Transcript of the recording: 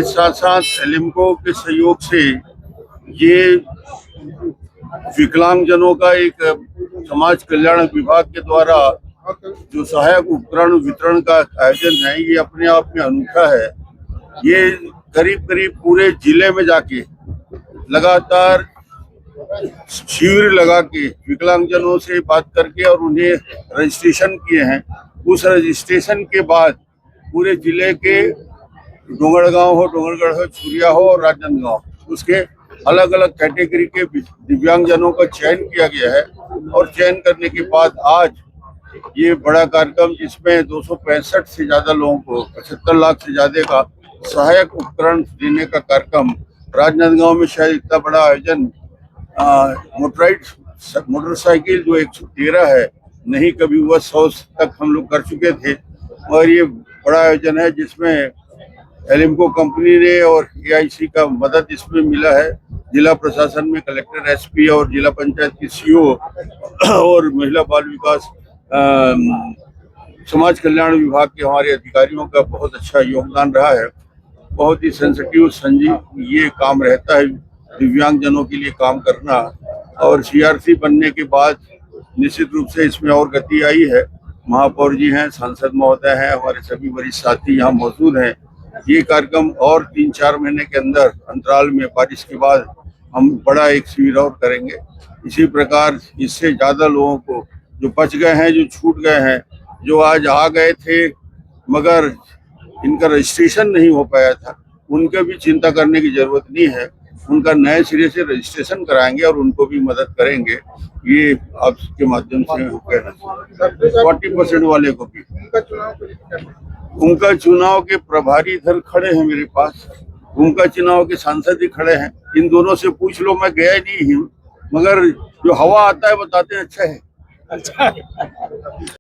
साथ साथ एलिम्को के सहयोग से ये विकलांगजनों का एक समाज कल्याण विभाग के द्वारा जो सहायक उपकरण वितरण का आयोजन है, ये अपने आप में अनूठा है। ये करीब करीब पूरे जिले में जाके लगातार शिविर लगा के विकलांगजनों से बात करके और उन्हें रजिस्ट्रेशन किए हैं। उस रजिस्ट्रेशन के बाद पूरे जिले के डोंगरगांव हो, डोंगरगढ़ हो, छुरिया हो और राजनांदगांव, उसके अलग अलग कैटेगरी के दिव्यांगजनों का चयन किया गया है। और चयन करने के बाद आज ये बड़ा कार्यक्रम, जिसमें 265 से ज्यादा लोगों को 75 लाख से ज्यादा का सहायक उपकरण देने का कार्यक्रम, राजनांदगांव में शायद इतना बड़ा आयोजन मोटरसाइकिल जो 113 है, नहीं कभी हुआ। 100 तक हम लोग कर चुके थे और ये बड़ा आयोजन है जिसमें एलिम्को कंपनी ने और AIC का मदद इसमें मिला है। जिला प्रशासन में कलेक्टर, SP और जिला पंचायत की CO और महिला बाल विकास समाज कल्याण विभाग के हमारे अधिकारियों का बहुत अच्छा योगदान रहा है। बहुत ही सेंसिटिव संजीव ये काम रहता है दिव्यांगजनों के लिए काम करना। और CRC बनने के बाद निश्चित रूप से इसमें और गति आई है। महापौर जी हैं, सांसद महोदय हैं, हमारे सभी वरिष्ठ साथी यहाँ मौजूद हैं। ये कार्यक्रम और 3-4 महीने के अंदर अंतराल में बारिश के बाद हम बड़ा एक शिविर और करेंगे। इसी प्रकार इससे ज्यादा लोगों को जो बच गए हैं, जो छूट गए हैं, जो आज आ गए थे मगर इनका रजिस्ट्रेशन नहीं हो पाया था, उनके भी चिंता करने की जरूरत नहीं है। उनका नए सिरे से रजिस्ट्रेशन कराएंगे और उनको भी मदद करेंगे। ये आपके माध्यम से कहना चाहिए। 40% वाले को भी उनका चुनाव के प्रभारी इधर खड़े हैं मेरे पास, उनका चुनाव के सांसद ही खड़े हैं। इन दोनों से पूछ लो, मैं गया नहीं हूँ, मगर जो हवा आता है बताते हैं अच्छा है।